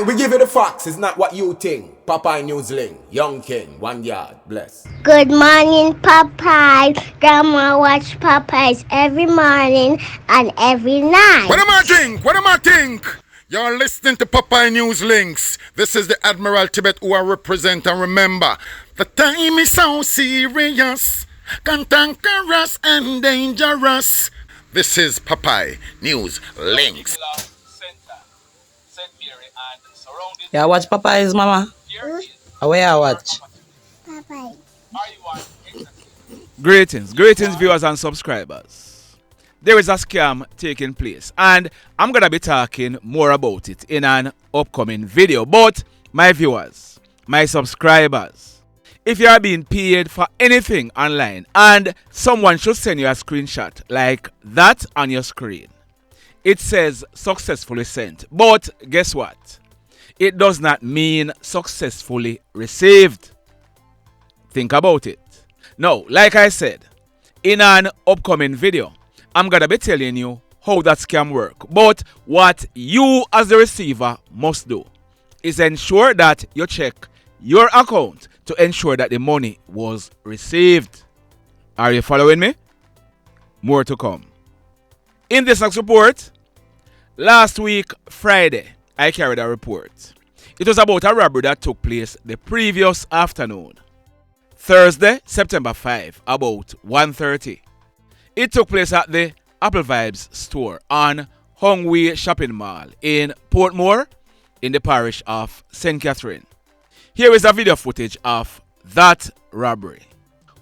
We give you the facts, it's not what you think. Popeye Newsling, Young King, 1 yard, bless. Good morning, Popeye. Grandma watch Popeyes every morning and every night. What am I think? What am I think? You're listening to Popeye News Links. This is the Admiral Tibet who I represent, and remember, the time is so serious, cantankerous and dangerous. This is Popeye News Links. Yeah, watch Popeyes, mama. Where I watch? Popeye. Greetings, viewers and subscribers. There is a scam taking place, and I'm gonna be talking more about it in an upcoming video. But my viewers, my subscribers, if you are being paid for anything online and someone should send you a screenshot like that on your screen, it says successfully sent. But guess what? It does not mean successfully received. Think about it. Now, like I said, in an upcoming video, I'm going to be telling you how that scam works. But what you as the receiver must do is ensure that you check your account to ensure that the money was received. Are you following me? More to come. In this next report, last week, Friday, I carried a report. It was about a robbery that took place the previous afternoon. Thursday, September 5, about 1:30. It took place at the Vybz store on Hongwei Shopping Mall in Portmore in the parish of St. Catherine. Here is a video footage of that robbery.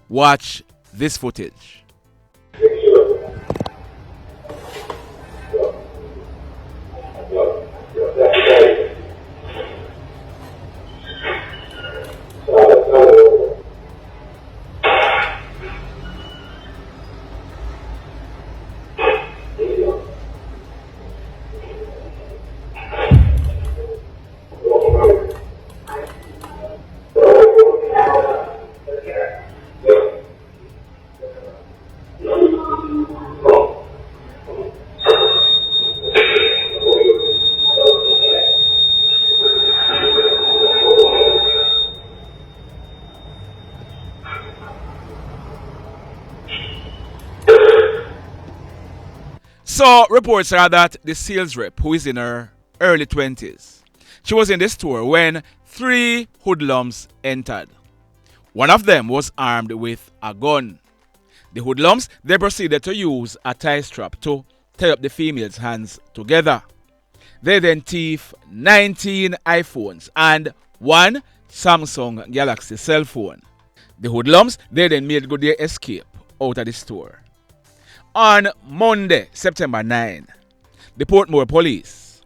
Watch this footage. So, reports are that the sales rep, who is in her early 20s, she was in the store when 3 hoodlums entered. One of them was armed with a gun. The hoodlums, they proceeded to use a tie strap to tie up the female's hands together. They then thieved 19 iPhones and 1 Samsung Galaxy cell phone. The hoodlums, they then made good their escape out of the store. On Monday, September 9, the Portmore police,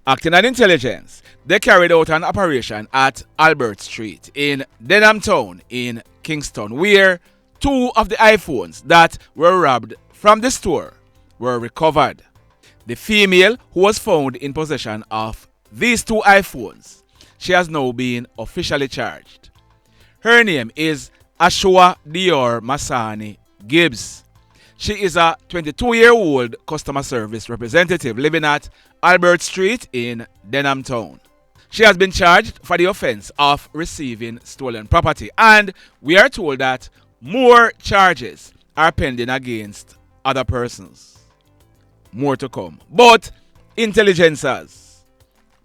acting on intelligence, they carried out an operation at Albert Street in Denham Town in Kingston, where 2 of the iPhones that were robbed from the store were recovered. The female who was found in possession of these 2 iPhones, she has now been officially charged. Her name is Ashuia Dior-Masani Gibbs. She is a 22-year-old customer service representative living at Albert Street in Denham Town. She has been charged for the offense of receiving stolen property, and we are told that more charges are pending against other persons. More to come. But intelligencers,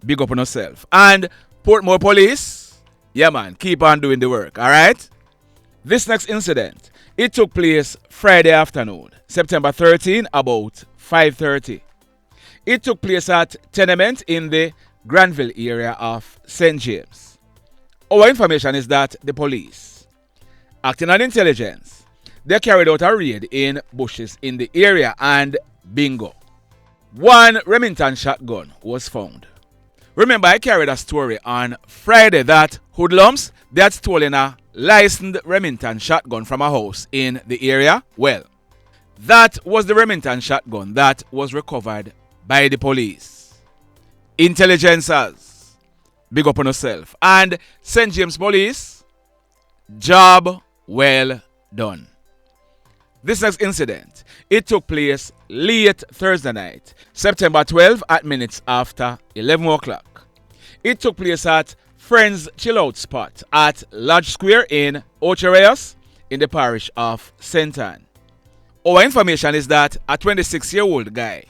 big up on yourself. And Portmore police, yeah man, keep on doing the work, alright? This next incident, it took place Friday afternoon, September 13, about 5:30. It took place at tenement in the Granville area of St. James. Our information is that the police, acting on intelligence, they carried out a raid in bushes in the area and bingo. 1 Remington shotgun was found. Remember, I carried a story on Friday that hoodlums, they had stolen a licensed Remington shotgun from a house in the area. Well, that was the Remington shotgun that was recovered by the police. Intelligencers, big up on yourself. And St. James Police, job well done. This next incident, it took place late Thursday night, September 12 at minutes after 11 o'clock. It took place at Friends Chill Out Spot at Lodge Square in Ochereyos in the parish of St. Ann. Our information is that a 26-year-old guy,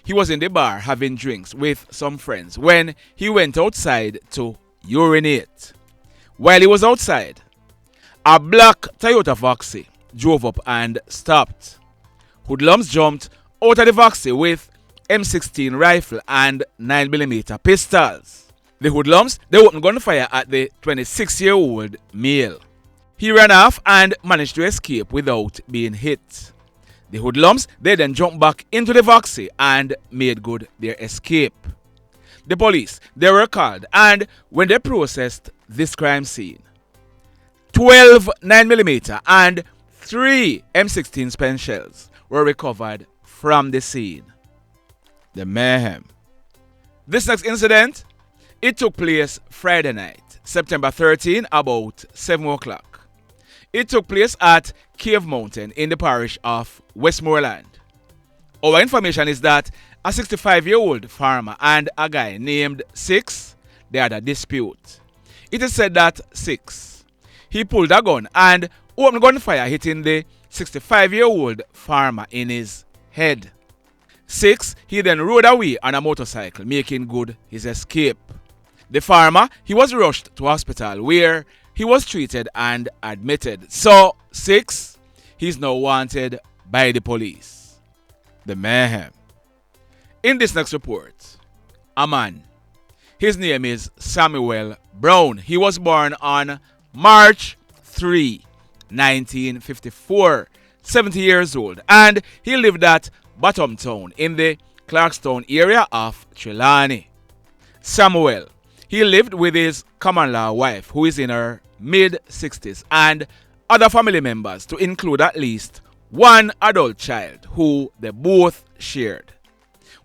he was in the bar having drinks with some friends when he went outside to urinate. While he was outside, a black Toyota Voxy drove up and stopped. Hoodlums jumped out of the Voxy with M16 rifle and 9mm pistols. The Hoodlums, they opened gunfire at the 26-year-old male. He ran off and managed to escape without being hit. The Hoodlums, they then jumped back into the Voxy and made good their escape. The police, they were called, and when they processed this crime scene, 12 9mm and 3 M16 spent shells were recovered from the scene. The mayhem. This next incident, it took place Friday night, September 13, about 7 o'clock. It took place at Cave Mountain in the parish of Westmoreland. Our information is that a 65-year-old farmer and a guy named Six, they had a dispute. It is said that Six, he pulled a gun and opened gunfire hitting the 65-year-old farmer in his head. Six, he then rode away on a motorcycle, making good his escape. The farmer, he was rushed to hospital where he was treated and admitted. So, Six, he's now wanted by the police. The mayhem. In this next report, a man, his name is Samuel Brown. He was born on March 3, 1954, 70 years old, and he lived at Bottomtown in the Clarkstown area of Trelawney. Samuel, he lived with his common-law wife, who is in her mid-60s, and other family members, to include at least one adult child who they both shared.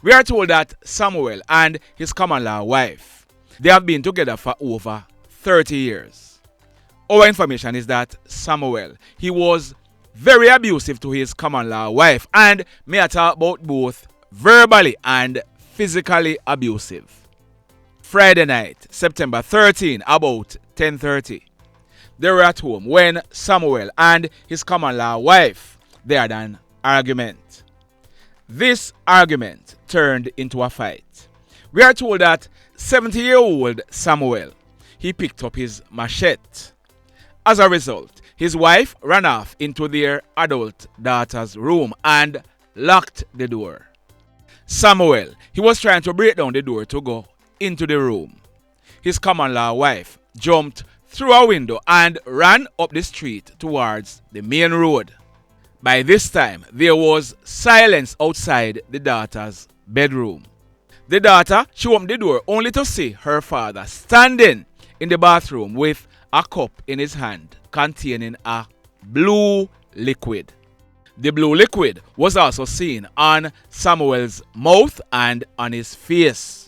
We are told that Samuel and his common-law wife, they have been together for over 30 years. Our information is that Samuel, he was very abusive to his common-law wife, and may I talk about both verbally and physically abusive. Friday night, September 13, about 10:30. They were at home when Samuel and his common-law wife, they had an argument. This argument turned into a fight. We are told that 70-year-old Samuel, he picked up his machete. As a result, his wife ran off into their adult daughter's room and locked the door. Samuel, he was trying to break down the door to go into the room. His common-law wife jumped through a window and ran up the street towards the main road. By this time, there was silence outside the daughter's bedroom. The daughter, she opened the door only to see her father standing in the bathroom with a cup in his hand containing a blue liquid. The blue liquid was also seen on Samuel's mouth and on his face.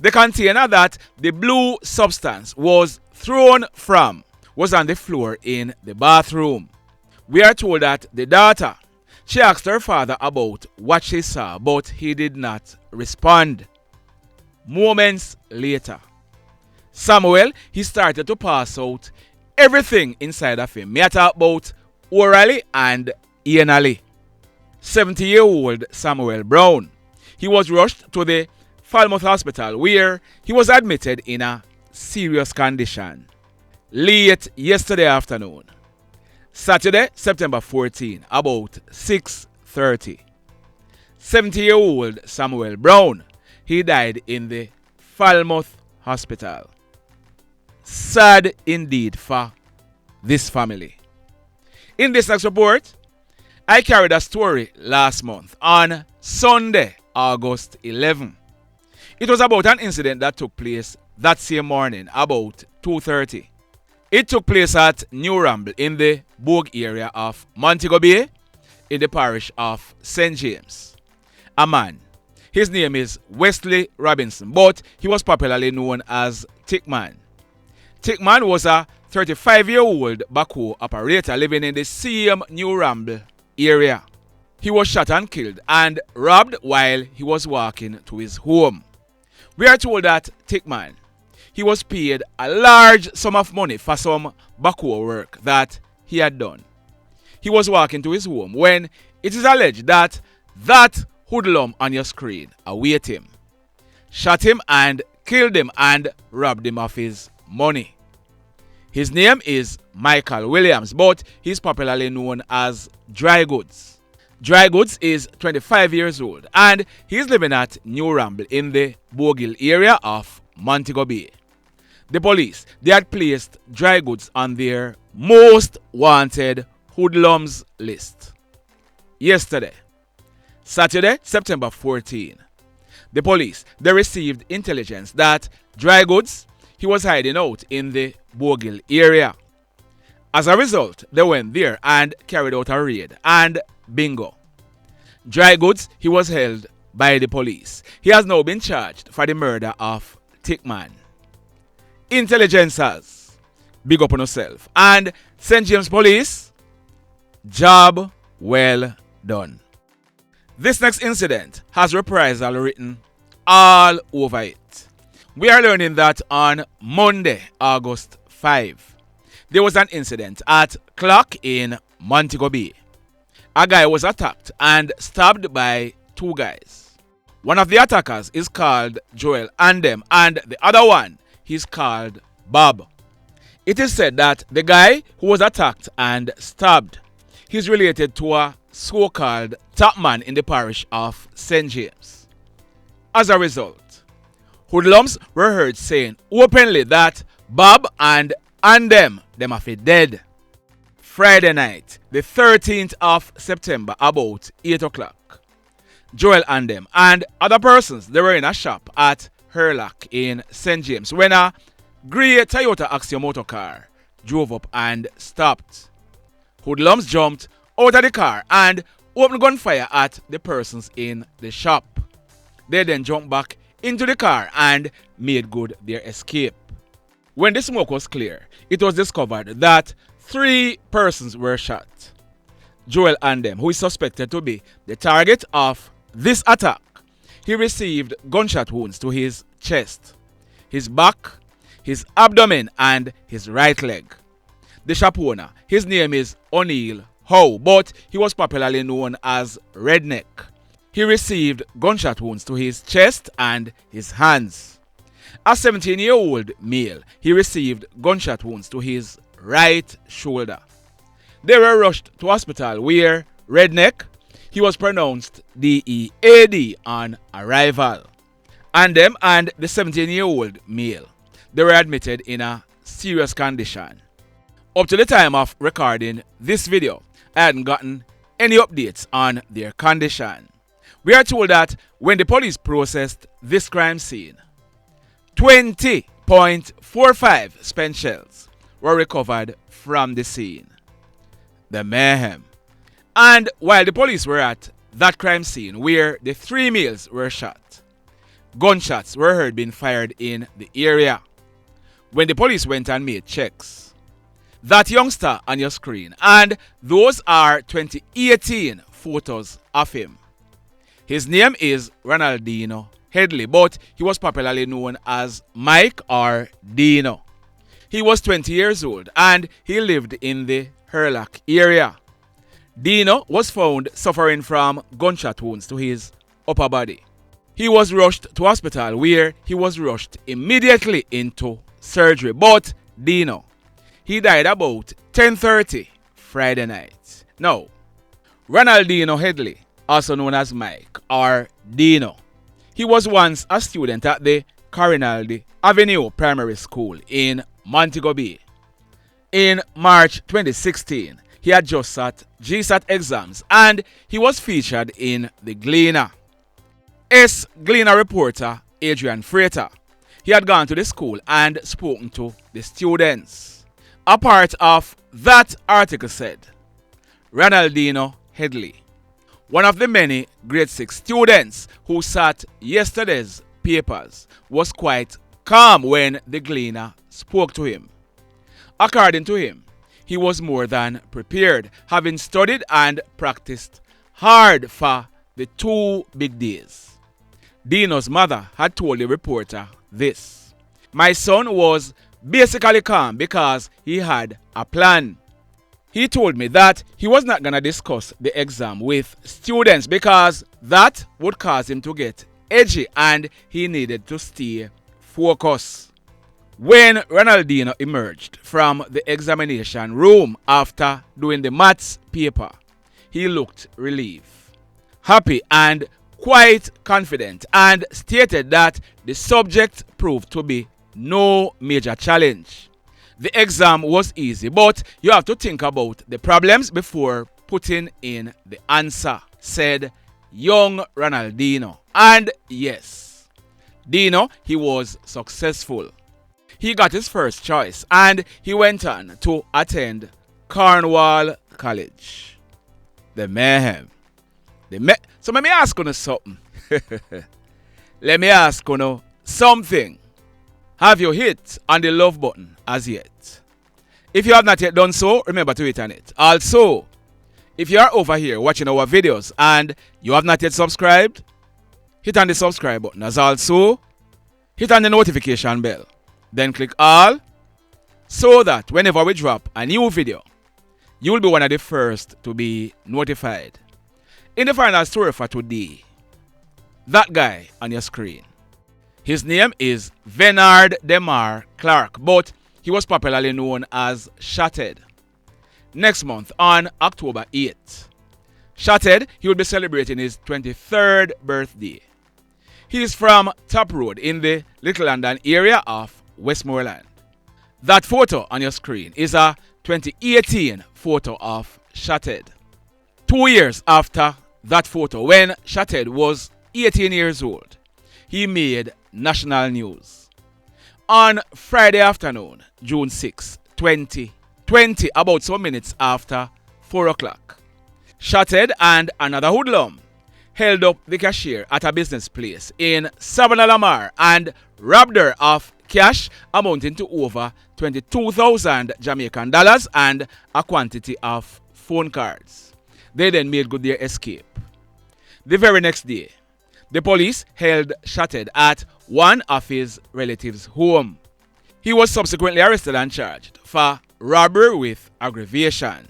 The container that the blue substance was thrown from was on the floor in the bathroom. We are told that the daughter, she asked her father about what she saw, but he did not respond. Moments later, Samuel, he started to pass out everything inside of him. May I talk about orally and anally. 70-year-old Samuel Brown, he was rushed to the Falmouth Hospital where he was admitted in a serious condition late yesterday afternoon. Saturday, September 14, about 6:30. 70-year-old Samuel Brown, he died in the Falmouth Hospital. Sad indeed for this family. In this next report, I carried a story last month on Sunday, August 11. It was about an incident that took place that same morning, about 2:30. It took place at New Ramble in the Bogue area of Montego Bay in the parish of St. James. A man, his name is Wesley Robinson, but he was popularly known as Tickman. Tickman was a 35-year-old backhoe operator living in the same New Ramble area. He was shot and killed and robbed while he was walking to his home. We are told that Tickman, he was paid a large sum of money for some backhoe work that he had done. He was walking to his home when it is alleged that hoodlum on your screen await him, shot him and killed him and robbed him of his money. His name is Michael Williams, but he's popularly known as Dry Goods. Dry Goods is 25 years old and he's living at New Ramble in the Bogill area of Montego Bay. The police, they had placed Dry Goods on their most wanted hoodlums list. Yesterday, Saturday, September 14, the police, they received intelligence that Dry Goods, he was hiding out in the Bogill area. As a result, they went there and carried out a raid and bingo. Dry Goods, he was held by the police. He has now been charged for the murder of Tickman. Intelligencers, big up on yourself. And St. James Police, job well done. This next incident has reprisal written all over it. We are learning that on Monday, August 5, there was an incident at Clarke in Montego Bay. A guy was attacked and stabbed by two guys. One of the attackers is called Joel Andem and the other one is called Bob. It is said that the guy who was attacked and stabbed, he's related to a so-called top man in the parish of St. James. As a result, hoodlums were heard saying openly that Bob and Andem, them are dead. Friday night, the 13th of September, about 8 o'clock, Joel Andem and other persons, they were in a shop at Hurlock in St. James when a grey Toyota Axio motor car drove up and stopped. Hoodlums jumped out of the car and opened gunfire at the persons in the shop. They then jumped back into the car and made good their escape. When the smoke was clear, it was discovered that 3 persons were shot. Joel Andem, who is suspected to be the target of this attack, he received gunshot wounds to his chest, his back, his abdomen, and his right leg. The shop owner, his name is O'Neill Howe, but he was popularly known as RedNeck. He received gunshot wounds to his chest and his hands. A 17-year-old male, he received gunshot wounds to his right shoulder. They were rushed to hospital where RedNeck, he was pronounced DEAD on arrival. Andem and the 17-year-old male, they were admitted in a serious condition. Up to the time of recording this video, I hadn't gotten any updates on their condition. We are told that when the police processed this crime scene, 20.45 spent shells were recovered from the scene. The mayhem. And while the police were at that crime scene where the 3 males were shot, gunshots were heard being fired in the area. When the police went and made checks, that youngster on your screen, and those are 2018 photos of him. His name is Ronaldinho Headley, but he was popularly known as Mike or Deno. He was 20 years old and he lived in the Hurlock area. Deno was found suffering from gunshot wounds to his upper body. He was rushed to hospital where he was rushed immediately into surgery. But Deno, he died about 10:30 Friday night. Now, Ronaldinho Headley, also known as Mike or Deno, he was once a student at the Corinaldi Avenue Primary School in Montego Bay. In March 2016, he had just sat GSAT exams and he was featured in the Gleaner. Gleaner reporter Adrian Frater, he had gone to the school and spoken to the students. A part of that article said, Ronaldinho Headley, one of the many grade 6 students who sat yesterday's papers, was quite calm when the Gleaner spoke to him. According to him, he was more than prepared, having studied and practiced hard for the 2 big days. Deno's mother had told the reporter this. My son was basically calm because he had a plan. He told me that he was not going to discuss the exam with students because that would cause him to get edgy and he needed to stay focused. When Ronaldinho emerged from the examination room after doing the maths paper, he looked relieved, happy and quite confident, and stated that the subject proved to be no major challenge. The exam was easy, but you have to think about the problems before putting in the answer, said young Ronaldinho. And yes, Deno, he was successful. He got his first choice and he went on to attend Cornwall College. The mayhem. So let me ask you something. Let me ask you something. Have you hit on the love button as yet? If you have not yet done so, remember to hit on it. Also, if you are over here watching our videos and you have not yet subscribed, hit on the subscribe button. As also, hit on the notification bell. Then click all so that whenever we drop a new video, you will be one of the first to be notified. In the final story for today, that guy on your screen, his name is Venard Clarke, but he was popularly known as ShotHead. Next month on October 8th, ShotHead, he will be celebrating his 23rd birthday. He is from Top Road in the Little London area of Westmoreland. That photo on your screen is a 2018 photo of ShotHead. 2 years after that photo, when ShotHead was 18 years old, he made national news. On Friday afternoon, June 6, 2020, about some minutes after 4 o'clock, ShotHead and another hoodlum held up the cashier at a business place in Savannah Lamar and robbed her of cash amounting to over 22,000 Jamaican dollars and a quantity of phone cards. They then made good their escape. The very next day, the police held ShotHead at one of his relatives' home. He was subsequently arrested and charged for robbery with aggravation.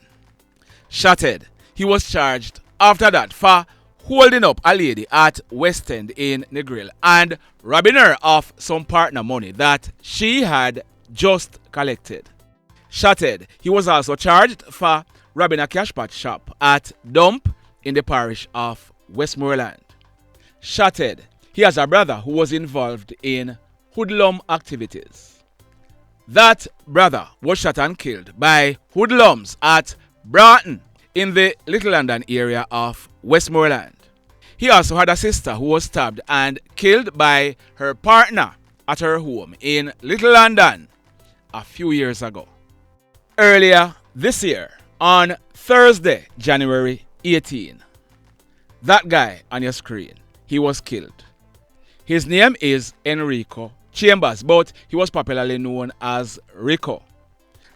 ShotHead, he was charged after that for holding up a lady at West End in Negril and robbing her of some partner money that she had just collected. ShotHead, he was also charged for robbing a cash pot shop at Dump in the parish of Westmoreland. ShotHead, he has a brother who was involved in hoodlum activities. That brother was shot and killed by hoodlums at Broughton in the Little London area of Westmoreland. He also had a sister who was stabbed and killed by her partner at her home in Little London a few years ago. Earlier this year, on Thursday, January 18, that guy on your screen, he was killed. His name is Enrico Chambers, but he was popularly known as Rico.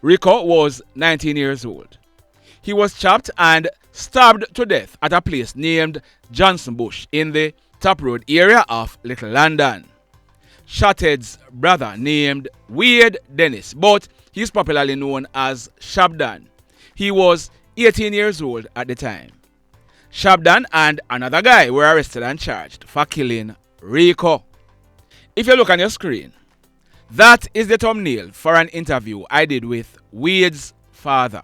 Rico was 19 years old. He was chopped and stabbed to death at a place named Johnson Bush in the Top Road area of Little London. ShotHead's brother named Wade Dennis, but he's popularly known as Shabdan. He was 18 years old at the time. Shabdan and another guy were arrested and charged for killing Rico. If you look on your screen, that is the thumbnail for an interview I did with Wade's father.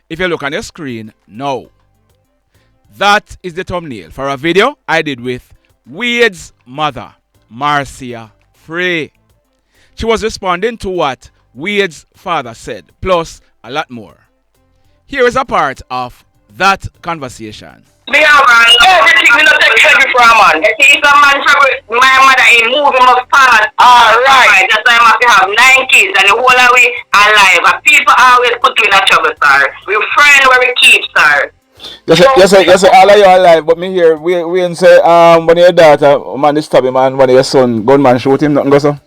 If you look on your screen now, that is the thumbnail for a video I did with Wade's mother, Marcia Fray. She was responding to what Wade's father said, plus a lot more. Here is a part of that conversation. Me have everything we not take heavy for a man. If a man trouble, my mother ain't moving must fast. Alright. That's why I must have 9 kids and the whole of we alive. And people always put you in a trouble, sir. We friend where we keep, sir. Yes, sir, all of you alive, but me here, we and say, when your daughter, man, stab him and when your son, gunman shoot him, nothing go, sir?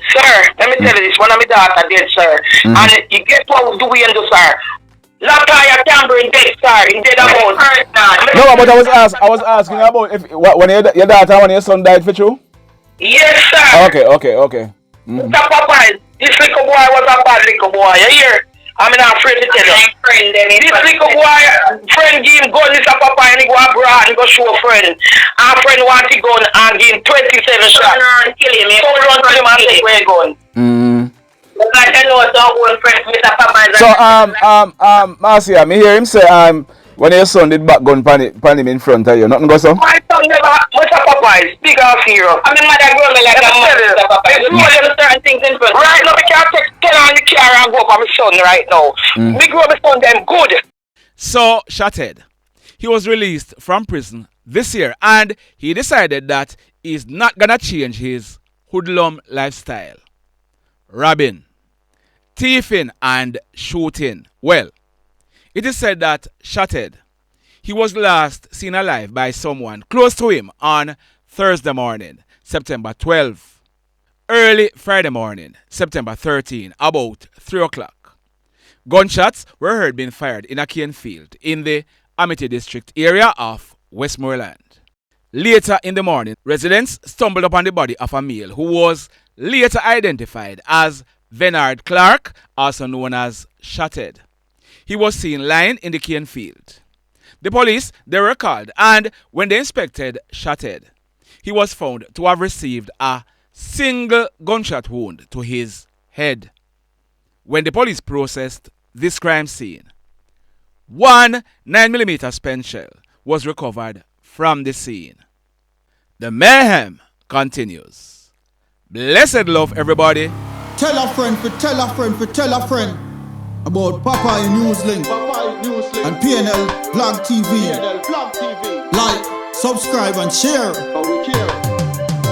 Sir, let me tell you this, one of my daughter dead, sir. And you get what do we do, sir? Lataya Tambourine dead, sir. He dead about hurt now. No, but I was asking about if when your daughter and when your son died for you? Yes, sir. Okay. Mr. Popeyes, this little boy was a bad little boy. You hear? I'm not afraid to tell you. This little boy, friend give him gun, Mr. Popeyes, and he go abroad and go show a friend. Our friend want the gun and give him 27 shots. Turn around and kill him. So run to him and take away gun. Like I know it's all one friend, Mr. Popeyes. So Marcia, me hear him say when your son did back gun pan him in front of you, nothing go so? My son never, Mr. Popeyes, big off hero. I mean, mother grow me like a mother, Mr. Popeyes. You know certain things in front. Right now, we can't take 10 on the car and go for my son right now. We grow my son them good. So, ShotHead, he was released from prison this year and he decided that he's not gonna change his hoodlum lifestyle. Robbing, thieving and shooting. Well, it is said that ShotHead, he was last seen alive by someone close to him on Thursday morning, September 12. Early Friday morning, September 13, about 3 o'clock. Gunshots were heard being fired in a cane field in the Amity district area of Westmoreland. Later in the morning, residents stumbled upon the body of a male who was later identified as Venard Clarke, also known as ShotHead. He was seen lying in the cane field. The police, they were called, and when they inspected ShotHead, he was found to have received a single gunshot wound to his head. When the police processed this crime scene, one 9mm spent shell was recovered from the scene. The mayhem continues. Blessed love, everybody. Tell a friend for tell a friend for tell a friend about Popeye Newslink and PNL Blog TV. Like, subscribe and share.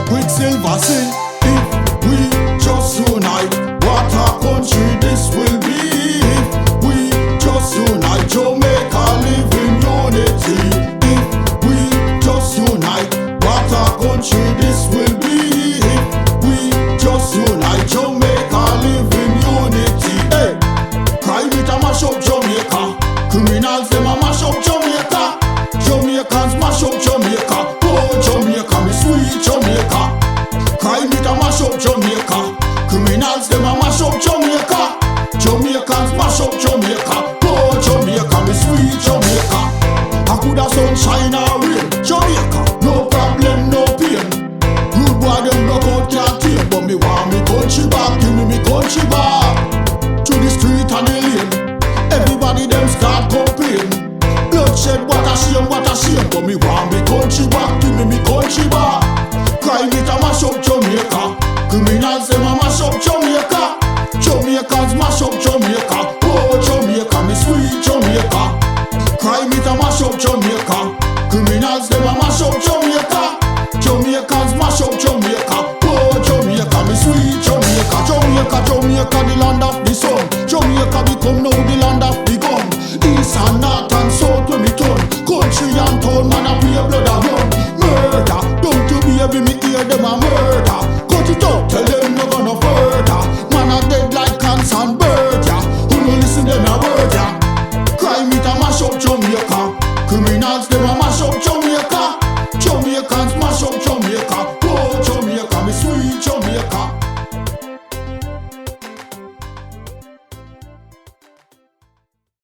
Quicksilver sing, if we just unite, what a country this will be. If we just unite, Jamaica live in unity. If we just unite, what a country this will be. If we just unite, Jamaica live in unity. Hey, crime it a mash up Jamaica. Criminals them a mash up Jamaica. Jamaicans mash up Jamaica. Oh Jamaica, me sweet Jamaica. Crime it a mash up Jamaica. Criminals them a mash up Jamaica. Jamaicans mash up Jamaica. Oh Jamaica, me sweet Jamaica. I coulda sunshine or rain. Jamaica, no problem, no pain. Rude boy them knock out can't tame, but me want me country back. Give me country back. To the street and the lane, everybody them start complain. Bloodshed, what a shame, but me want me country back. Give me country back. Crime it a mash up Jamaica. Criminals them a mash up Jamaica. Jamaicans mash up Jamaica. Oh Jamaica, me sweet Jamaica. Crime it a mash up Jamaica. Criminals them a mash up Jamaica. Jamaicans mash up Jamaica. Oh Jamaica, me sweet Jamaica. Jamaica, the land of the sun. Jamaica become now the land of the